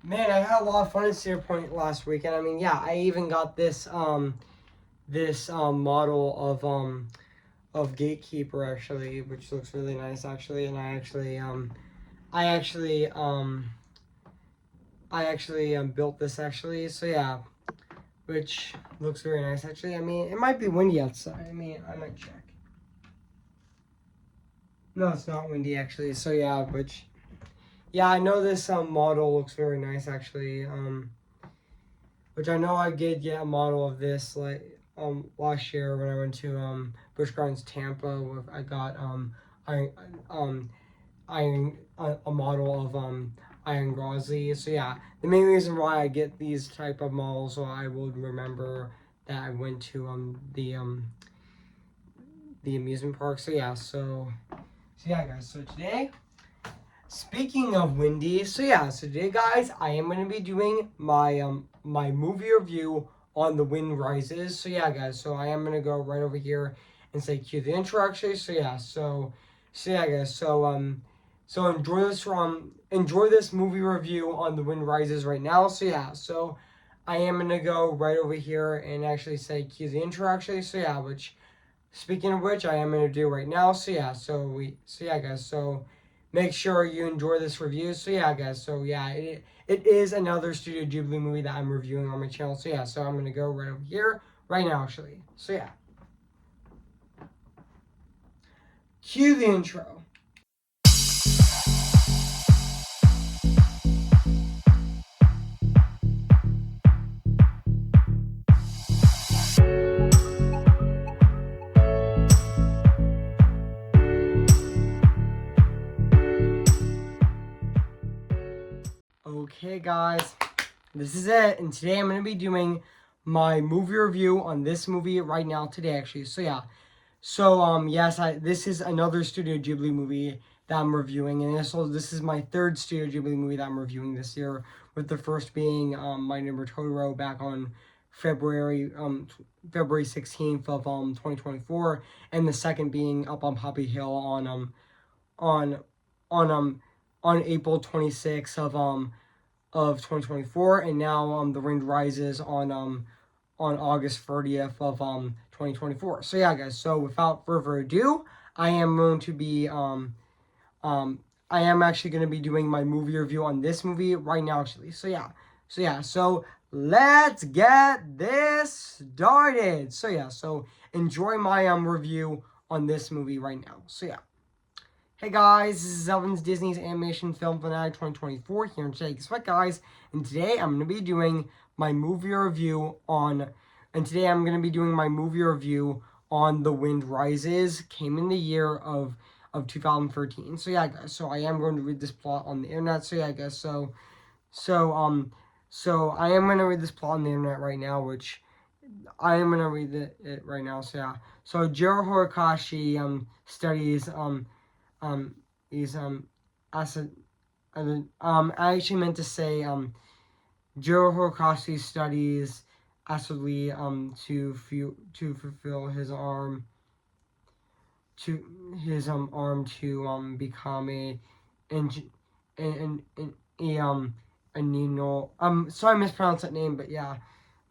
Man, I had a lot of fun at Cedar Point last weekend. I mean, yeah, I even got this model of Gatekeeper actually, which looks really nice actually, and I actually built this actually. So yeah, which looks very nice actually. I mean, it might be windy outside. I mean, I might check. No, it's not windy actually. So yeah, which yeah, I know this model looks very nice actually. Which I know I did get a model of this like last year when I went to Busch Gardens Tampa. I got I iron a model of Iron Grosley. So yeah, the main reason why I get these type of models, so I will remember that I went to the amusement park. So yeah, so yeah, guys. So today, speaking of windy, so yeah, so today, guys, I am gonna be doing my movie review on The Wind Rises. So yeah, guys, so I am gonna go right over here and say cue the intro actually. So yeah, so yeah, guys, so enjoy this movie review on The Wind Rises right now. So yeah, so I am gonna go right over here and actually say cue the intro actually. So yeah, which speaking of which, I am gonna do right now. So yeah, so yeah, guys, so make sure you enjoy this review. So yeah, guys, so yeah, it is another Studio Ghibli movie that I'm reviewing on my channel. So yeah, so I'm gonna go right over here right now actually. So yeah, cue the intro. Okay, guys, this is it, and today I'm gonna be doing my movie review on this movie right now today actually. So yeah, so yes, this is another Studio Ghibli movie that I'm reviewing, and this is my third Studio Ghibli movie that I'm reviewing this year, with the first being My Neighbor Totoro back on February 16th of 2024, and the second being Up on Poppy Hill on on um on April 26th of 2024, and now The Wind Rises on August 30th of 2024. So yeah, guys. So without further ado, I am going to be I am actually going to be doing my movie review on this movie right now actually. So let's get this started. So yeah, so enjoy my review on this movie right now. So yeah. Hey guys, this is Elvin's Disney's Animation Film Fanatic 2024 here in today. Guess what, guys? And today I'm going to be doing my movie review on, The Wind Rises. Came in the year of 2013. So yeah, guys. So I am going to read this plot on the internet. So yeah, guys. So I am going to read this plot on the internet right now, which I am going to read it right now. So yeah. So Jiro Horikoshi studies is acid. I actually meant to say Jiro Horikoshi studies acidly to fulfill his arm to become an a Nino sorry I mispronounced that name, but yeah,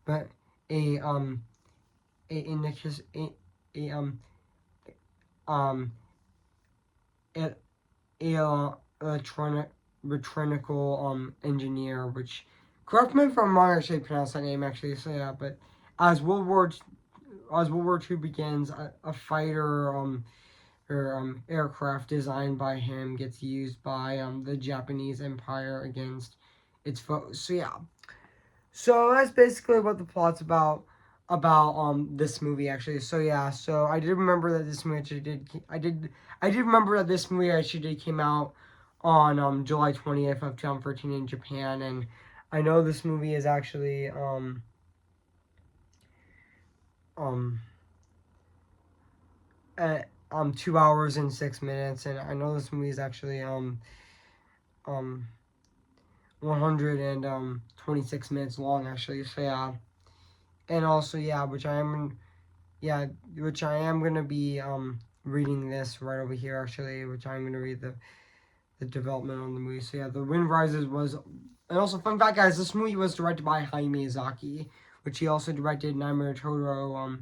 but a a a um a, electronical engineer, which correct me if I'm wrong, I should pronounce that name actually. So yeah, but as World War as World War II begins, a fighter or aircraft designed by him gets used by the Japanese Empire against its foes. So yeah, so that's basically what the plot's about this movie actually. So yeah, so I did remember that this movie actually I did remember that this movie actually did came out on July 20th of 2013 in Japan, and I know this movie is actually um at 2 hours and 6 minutes, and I know this movie is actually um 126 minutes long actually. So yeah, and also yeah, which I am gonna be reading this right over here actually, which I'm gonna read the development on the movie. So yeah, The Wind Rises was And also, fun fact, guys, this movie was directed by Hayao Miyazaki, which he also directed Nightmare Totoro,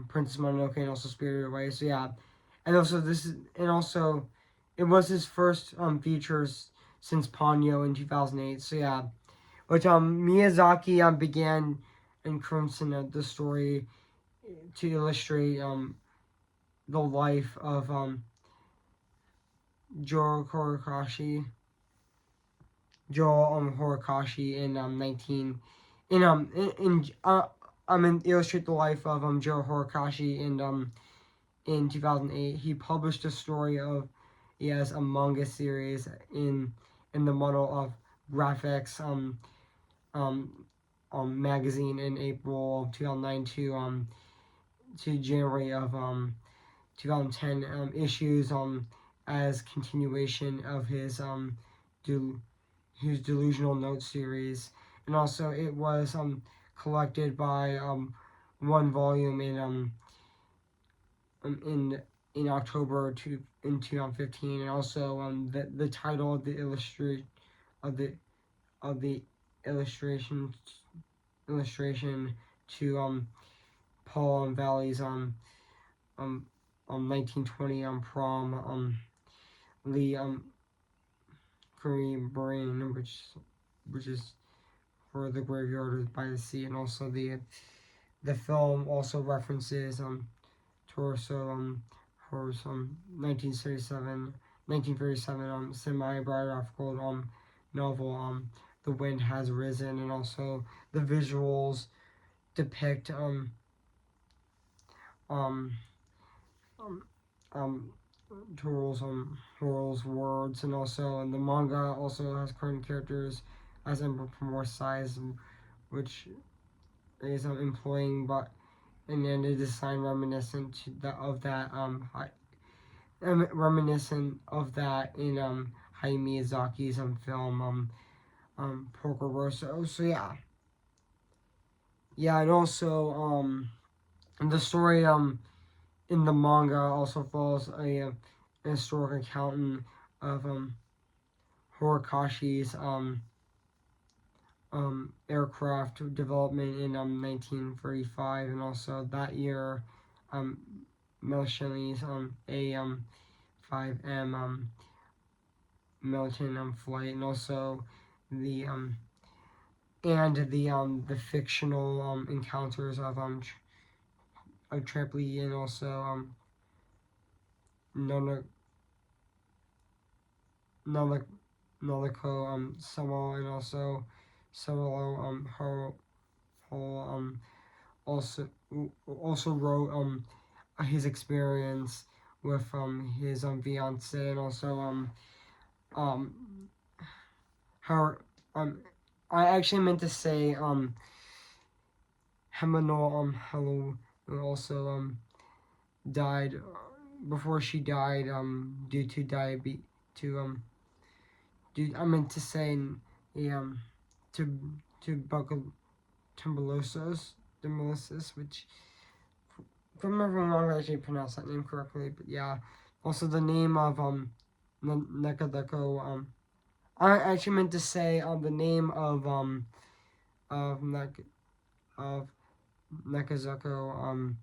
Princess Mononoke, and also Spirited Away. So yeah, and also it was his first features since Ponyo in 2008. So yeah, which Miyazaki began in Crimson the story to illustrate the life of Joro Horikoshi. Joel Horikoshi in 19 in illustrate the life of Joe Horikoshi in 2008. He published a story of he has a manga series in the model of graphics magazine in April of 2009 to January of 2010 issues as continuation of his delusional note series, and also it was collected by one volume in October in 2015, and also the title of the of the of the illustration to Paul and Valley's um 1920 prom the Korean brain, which is for the graveyard by the sea, and also the film also references Torso Horse 1937 semi-biographical novel The Wind Has Risen, and also the visuals depict um um um Toro's words, and also the manga also has current characters as anthropomorphized, which is employing but and then a design reminiscent of that reminiscent of that in Hayao Miyazaki's film Porco Rosso. So yeah, and also the story in the manga also follows a historic accountant of Horikoshi's aircraft development in 1935, and also that year Melchani's A5M militant flight, and also the the fictional encounters of Trampoline, and also Nona Nona Noliko Samo, and also Solo Ho also wrote his experience with his fiance, and also um her I actually meant to say Hemano Hello also died before she died due to diabetes to I meant to say to tuberculosis, which if I remember wrong, I actually pronounced that name correctly, but yeah. Also the name of Nekadeko I actually meant to say the name of of Nekazuko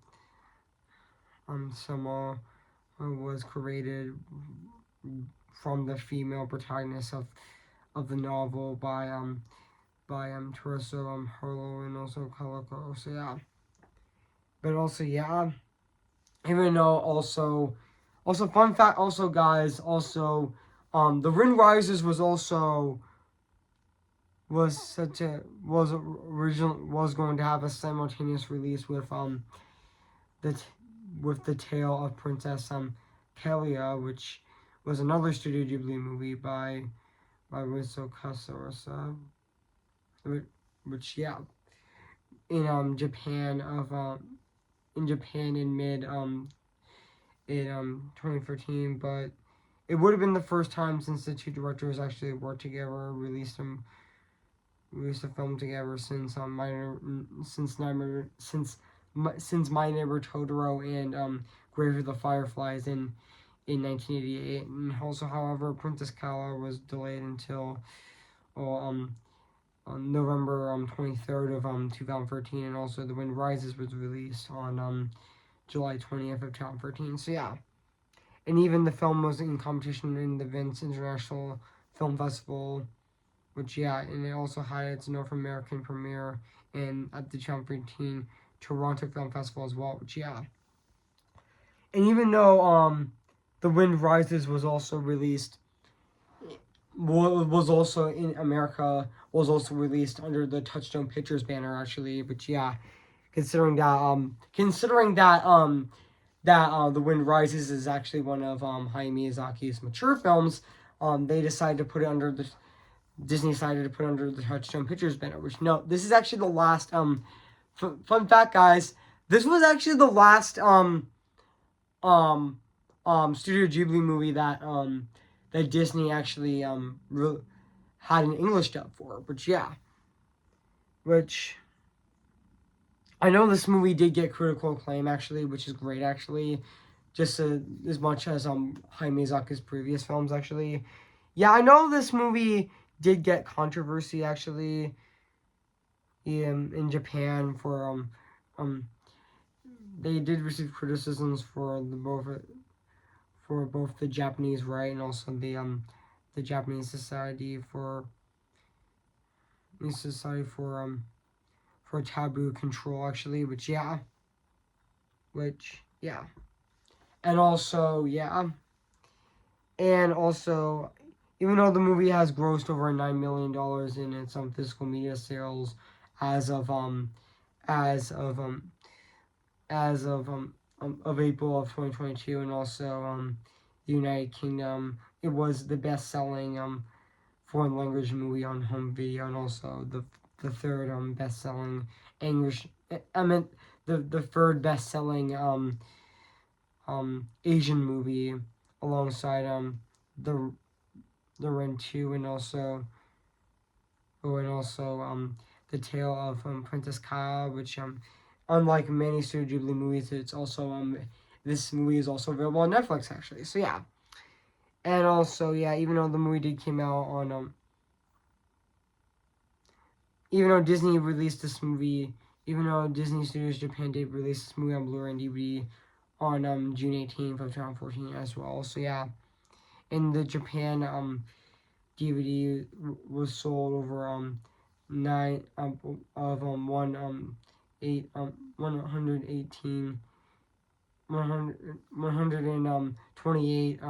Sama was created from the female protagonist of the novel by Teresa Harlow, and also Kalako. So yeah. But also yeah. Even though also fun fact also guys, also the Wind Rises was such a was original was going to have a simultaneous release with the with the tale of Princess Kalia, which was another Studio Ghibli movie by Rizzo Kasarosa, which yeah, in Japan in Japan in mid in 2013, but it would have been the first time since the two directors actually worked together, released a film together since since My Neighbor Totoro and Grave of the Fireflies in 1988. And also, however, Princess Kala was delayed until well, on November 23rd of 2013, and also The Wind Rises was released on July 20th of 2013. So yeah, and even the film was in competition in the Venice International Film Festival, which yeah, and it also had its North American premiere in at the 2013 Toronto Film Festival as well, which yeah. And even though The Wind Rises was also released, was also in America, was also released under the Touchstone Pictures banner actually, which yeah, considering that The Wind Rises is actually one of Hayao Miyazaki's mature films, they decided to put it under the Disney decided to put under the Touchstone Pictures banner. Which no, this is actually the last fun fact, guys. This was actually the last um Studio Ghibli movie that Disney actually had an English dub for. Which yeah, which I know this movie did get critical acclaim actually, which is great actually, just as much as Hayao Miyazaki's previous films actually. Yeah, I know this movie did get controversy actually in Japan um they did receive criticisms for both the Japanese right and also the Japanese society for taboo control actually, which yeah, and also yeah, and also even though the movie has grossed over $9 million in its physical media sales as of as of of April of 2022, and also the United Kingdom, it was the best-selling foreign language movie on home video, and also the third best-selling English. I meant the third best-selling Asian movie alongside the the Ren 2, and also the Tale of Princess Kaya, which unlike many Studio Ghibli movies, it's also this movie is also available on Netflix actually. So yeah, and also yeah, even though the movie did came out on even though Disney released this movie, even though Disney Studios Japan did release this movie on Blu-ray and DVD on June 18th of 2014 as well. So yeah, in the Japan DVD was sold over nine of one eight 118 128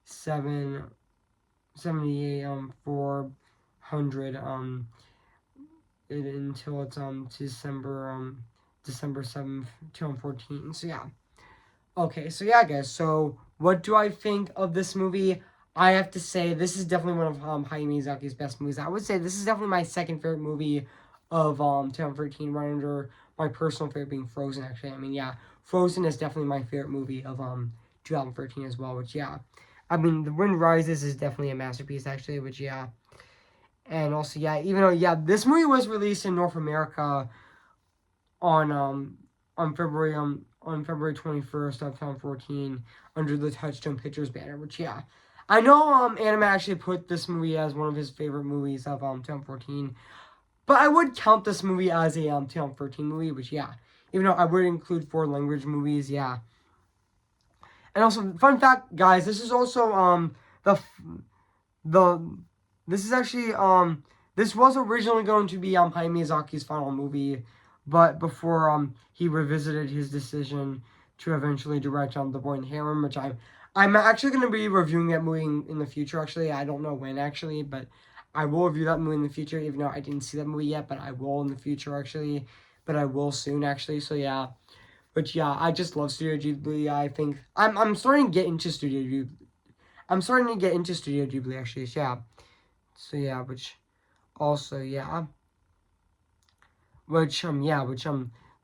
7 78 400 until it's December 7th 2014. So yeah. Okay, so yeah, guys. So, what do I think of this movie? I have to say this is definitely one of Hayao Miyazaki's best movies. I would say this is definitely my second favorite movie of 2013, right under my personal favorite being Frozen. Actually, I mean, yeah, Frozen is definitely my favorite movie of 2013 as well. Which yeah, I mean, The Wind Rises is definitely a masterpiece actually. Which yeah, and also yeah, even though yeah, this movie was released in North America on on February on February 21st of 2014 under the Touchstone Pictures banner, which yeah. I know Anime actually put this movie as one of his favorite movies of 2014, but I would count this movie as a 2013 movie, which yeah. Even though I would include foreign language movies, yeah. And also fun fact guys, this is also the this is actually this was originally going to be Hayao Miyazaki's final movie, but before he revisited his decision to eventually direct The Boy and the Heron, which I'm actually going to be reviewing that movie in the future. Actually, I don't know when actually, but I will review that movie in the future. Even though I didn't see that movie yet, but I will in the future actually. But I will soon actually. So yeah, but yeah, I just love Studio Ghibli. I think I'm starting to get into Studio Ghibli. I'm starting to get into Studio Ghibli actually. So yeah. So yeah, which also yeah, which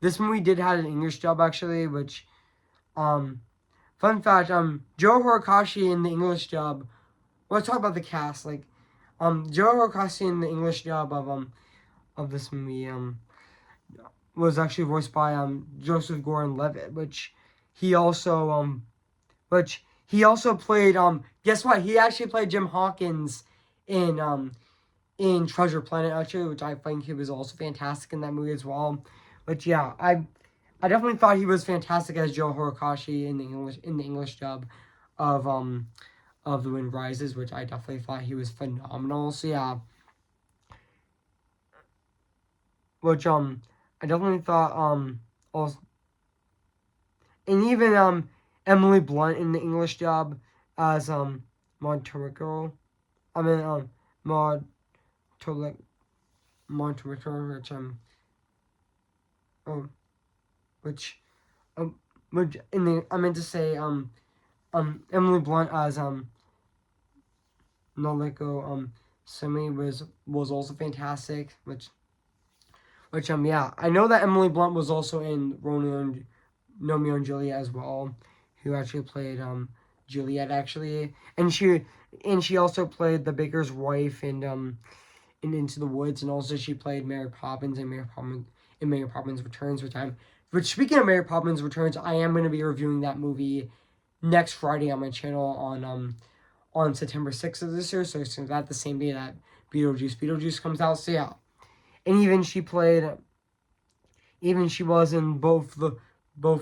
this movie did have an English dub actually, which fun fact Joe Hirokashi in the English dub. Let's talk about the cast. Like Joe Hirokashi in the English dub of this movie was actually voiced by Joseph Gordon-Levitt, which he also played guess what? He actually played Jim Hawkins in in Treasure Planet actually, which I think he was also fantastic in that movie as well. But yeah, I definitely thought he was fantastic as Joe Horikoshi in the English dub of The Wind Rises, which I definitely thought he was phenomenal. So yeah, which I definitely thought also, and even Emily Blunt in the English dub as Maud Torrico. I mean Maud Torrico, which oh, which which in the I meant to say Emily Blunt as Noliko Simi was also fantastic, which yeah, I know that Emily Blunt was also in Romeo and Juliet as well, who actually played Juliet actually, and she also played the baker's wife in Into the Woods, and also she played Mary Poppins in Mary Poppins Returns, which speaking of Mary Poppins Returns, I am going to be reviewing that movie next Friday on my channel on September 6th of this year, so it's that the same day that Beetlejuice comes out. So yeah, and even she was in both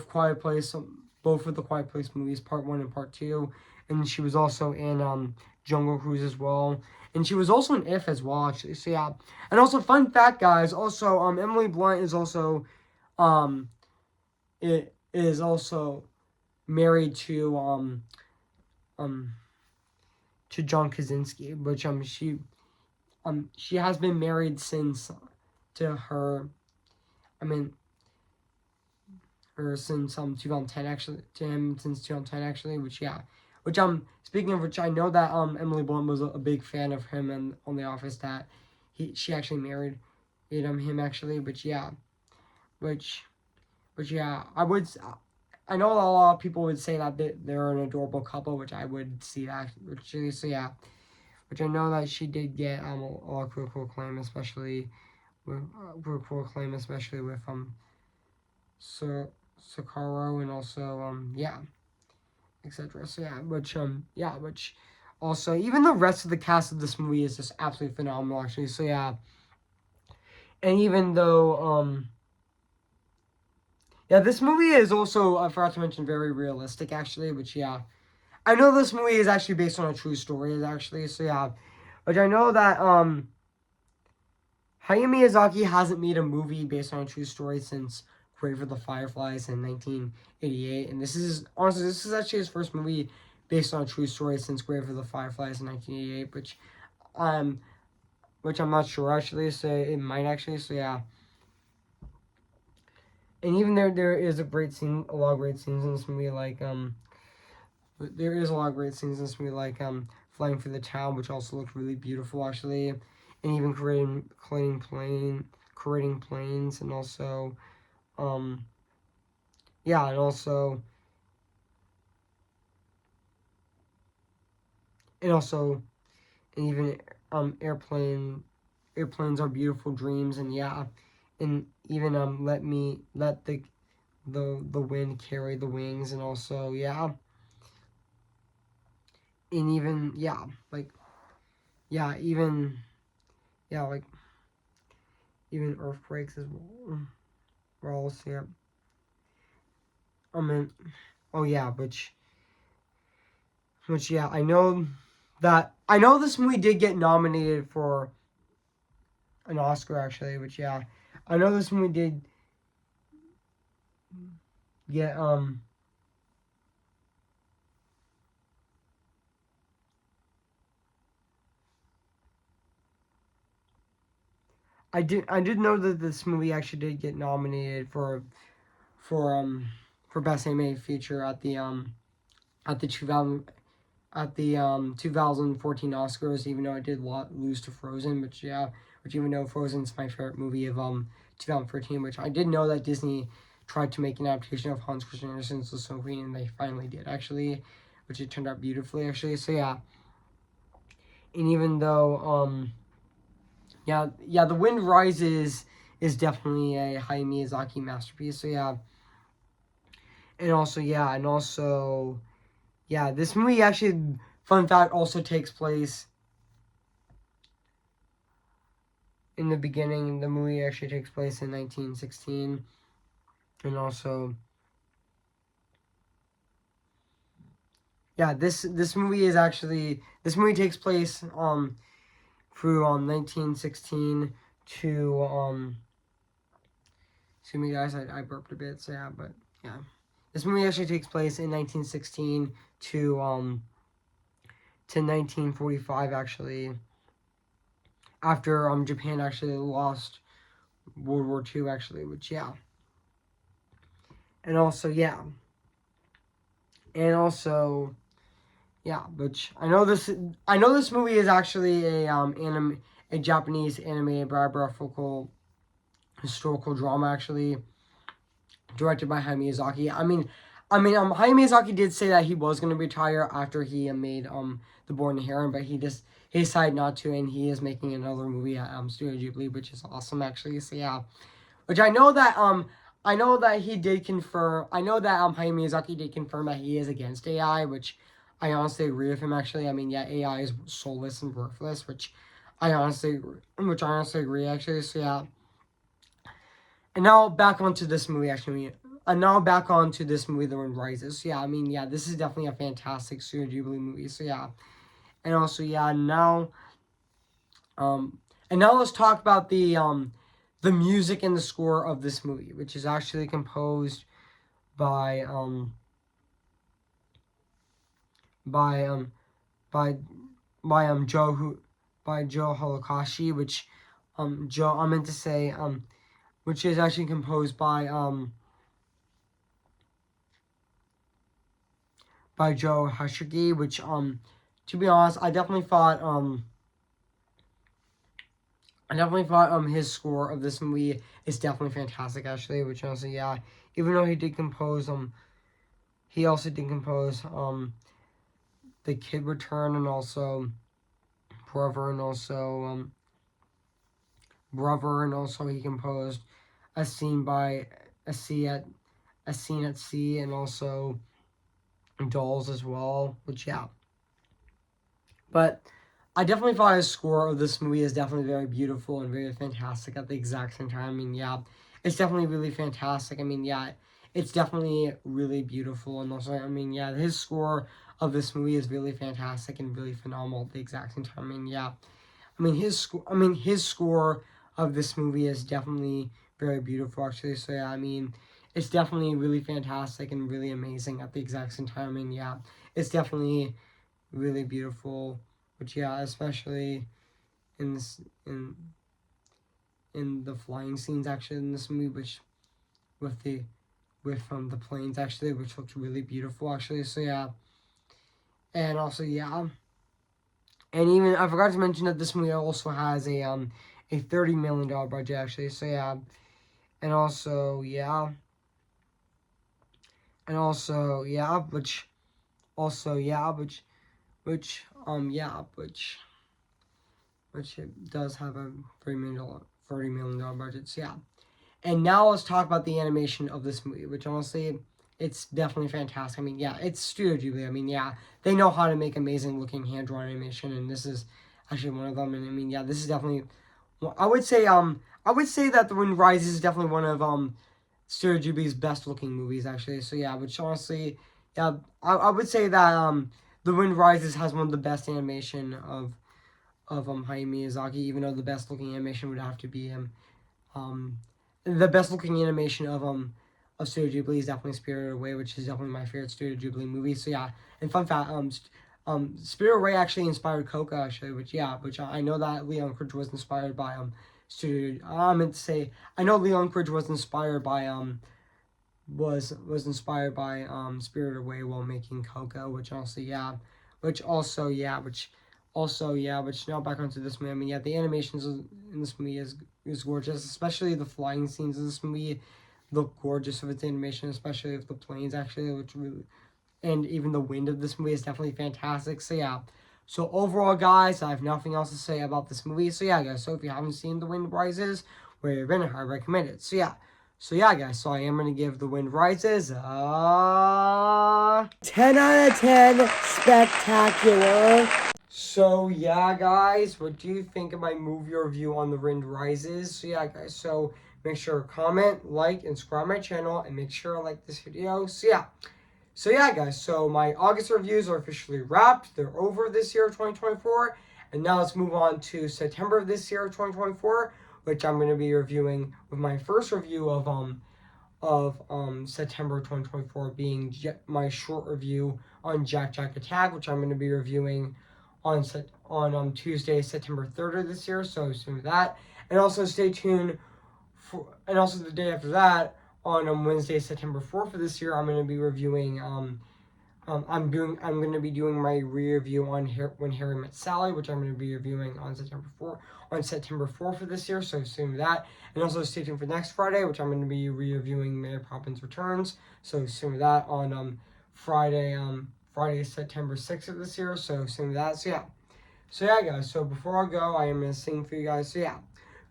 Quiet Place, both of the Quiet Place movies, Part 1 and Part 2, and she was also in Jungle Cruise as well, and she was also in If as well actually. So yeah, and also fun fact, guys, also Emily Blunt is also um it is also married um to John Krasinski, which she has been married since to her. I mean, or since 2010 actually, to him since 2010 actually. Which yeah, which speaking of which, I know that Emily Blunt was a big fan of him and on The Office, that she actually married him actually. Which yeah, which yeah, I know a lot of people would say that they're an adorable couple, which I would see that actually. So yeah, which I know that she did get a lot of critical acclaim, especially with so Sakaro, and also yeah, etc. So yeah, which also, even the rest of the cast of this movie is just absolutely phenomenal actually. So yeah, and even though yeah, this movie is also, I forgot to mention, very realistic actually, which yeah, I know this movie is actually based on a true story actually. So yeah, which I know that Hayao Miyazaki hasn't made a movie based on a true story since Grave of the Fireflies in 1988, and this is actually his first movie based on a true story since Grave of the Fireflies in 1988, um which I'm not sure actually. So it might actually. So yeah, and even there is a lot of great scenes in this movie, like there is a lot of great scenes in this movie, like flying through the town, which also looked really beautiful actually, and even creating planes, and also yeah, and also and even airplanes are beautiful dreams, and yeah, and even let the wind carry the wings, and also yeah, and even yeah, like yeah, even yeah, like even earthquakes as well. We're also yeah. I mean, oh yeah, which yeah, I know this movie did get nominated for an Oscar actually, which yeah, I know this movie did get I did know that this movie actually did get nominated for um for best animated feature at the 2014 Oscars, even though it did lose to Frozen. But yeah, which even though Frozen's my favorite movie of 2013, which I did know that Disney tried to make an adaptation of Hans Christian Andersen's The Snow Queen, and they finally did actually, which it turned out beautifully actually. So yeah, and even though yeah, The Wind Rises is definitely a Hayao Miyazaki masterpiece. So yeah, and also yeah, this movie actually, fun fact, also takes place in the beginning, the movie actually takes place in 1916, and also, yeah, this movie takes place through 1916 to excuse me guys, I burped a bit, so yeah, but yeah, this movie actually takes place in 1916 to 1945 actually, after Japan actually lost World War II actually, which yeah, and also yeah, and also yeah, which I know this movie is actually a Japanese animated biographical historical drama actually, directed by Hayao Miyazaki. Hayao Miyazaki did say that he was going to retire after he made The Boy and the Heron, but he decided not to, and he is making another movie at Studio Ghibli, which is awesome actually. So yeah, which I know that he did confirm. I know that Hayao Miyazaki did confirm that he is against AI, which I honestly agree with him actually. I mean, yeah, AI is soulless and worthless, which I honestly agree actually. So yeah. And now back onto this movie, actually. And now back onto this movie, The Wind Rises. So, yeah, I mean, yeah, this is definitely a fantastic Studio Ghibli movie. So, yeah. And also, yeah, now let's talk about the music and the score of this movie, which is actually composed by, by, by, Joe Holokashi, which, I meant to say, which is actually composed by Joe Hisaishi, which to be honest, I definitely thought his score of this movie is definitely fantastic actually, which also yeah, even though he did compose he also did compose The Kid Return, and also Brother, and also he composed a scene at sea, and also Dolls as well, which yeah. But I definitely thought his score of this movie is definitely very beautiful and very fantastic at the exact same time. I mean, yeah, it's definitely really fantastic. I mean, yeah, it's definitely really beautiful. And also, I mean, yeah, his score of this movie is really fantastic and really phenomenal at the exact same time. I mean, yeah, his score of this movie is definitely very beautiful, actually. So, yeah, I mean, it's definitely really fantastic and really amazing at the exact same time. I mean, yeah, it's definitely really beautiful, which yeah, especially in this in the flying scenes actually in this movie, which with the planes actually, which looked really beautiful actually. So yeah, and also yeah, and even I forgot to mention that this movie also has a $30 million budget actually. So yeah, and also yeah, which also yeah, which it does have a $30 million budget. So yeah. And now let's talk about the animation of this movie, which honestly, it's definitely fantastic. I mean, yeah, it's Studio Ghibli. I mean, yeah, they know how to make amazing looking hand drawn animation, and this is actually one of them. And I mean, yeah, this is definitely. Well, I would say that The Wind Rises is definitely one of Studio Ghibli's best looking movies actually. So yeah, which honestly, yeah, I would say that The Wind Rises has one of the best animation of Hayao Miyazaki, even though the best looking animation would have to be um the best looking animation of Studio Ghibli is definitely Spirited Away, which is definitely my favorite Studio Ghibli movie. So yeah, and fun fact, Spirited Away actually inspired Coco actually, which I know that Leon Cridge was inspired by Studio. I meant to say I know Leon Cridge was inspired by Spirited Away while making Coco, which now back onto this movie. I mean, yeah, the animations in this movie is gorgeous, especially the flying scenes in this movie look gorgeous with its animation, especially with the planes actually, which really, and even the wind of this movie is definitely fantastic. So yeah. So overall, guys, I have nothing else to say about this movie. So yeah, guys. So if you haven't seen The Wind Rises, we're gonna I recommend it. So yeah. So yeah, guys. So I am gonna give The Wind Rises 10 out of 10 spectacular So yeah, guys, what do you think of my movie review on The Wind Rises? So yeah, guys, so make sure to comment, like, and subscribe my channel, and make sure to like this video. So yeah, guys, so my August reviews are officially wrapped. They're over this year, 2024, and now let's move on to September of this year, 2024, which I'm going to be reviewing with my first review of September 2024 being my short review on Jack Jack Attack, which I'm going to be reviewing on Tuesday, September 3rd of this year. So soon with that, and also stay tuned and also the day after that on Wednesday, September 4th of this year, I'm going to be reviewing I'm going to be doing my review on When Harry Met Sally, which I'm going to be reviewing on September 4th of this year. So soon with that, and also stay tuned for next Friday, which I'm going to be reviewing Mary Poppins Returns. So soon with that on Friday September 6th of this year. So soon with that. So yeah, guys. So before I go, I am going to sing for you guys. So yeah.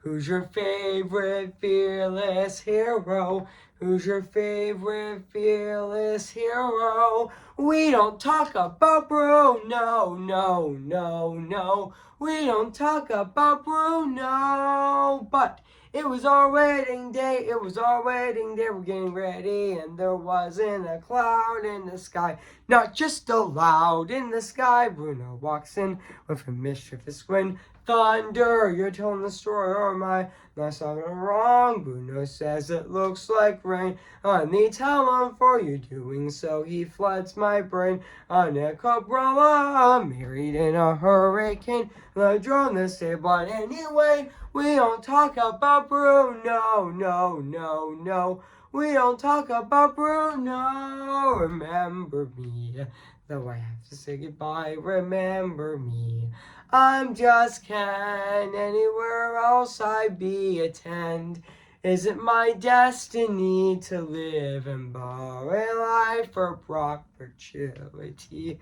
Who's your favorite fearless hero? Who's your favorite fearless hero? We don't talk about Bruno, no, no, no. We don't talk about Bruno, but it was our wedding day, it was our wedding day, we're getting ready, and there wasn't a cloud in the sky, not just a loud in the sky. Bruno walks in with a mischievous grin. Thunder, you're telling the story, or am I not something wrong? Bruno says it looks like rain. I need talent for you doing so. He floods my brain. On a umbrella, married in a hurricane. The drone, the same, but anyway, we don't talk about Bruno, no, no, no. We don't talk about Bruno. Remember me, though I have to say goodbye. Remember me. I'm just Ken, anywhere else I be attend. Is it my destiny to live and borrow a life for perpetuity?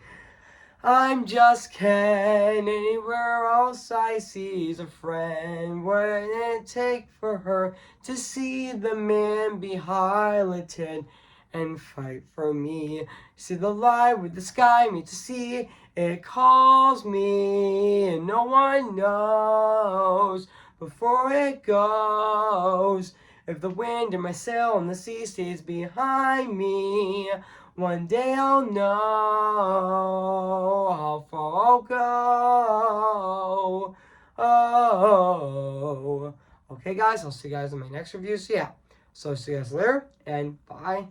I'm just Ken, anywhere else I see's a friend. What did it take for her to see the man be highlighted and fight for me? See the light with the sky meet to see, it calls me, and no one knows before it goes. If the wind in my sail and the sea stays behind me, one day I'll know how far I'll go. Oh. Okay, guys, I'll see you guys in my next review. So, yeah. So, see you guys later, and bye.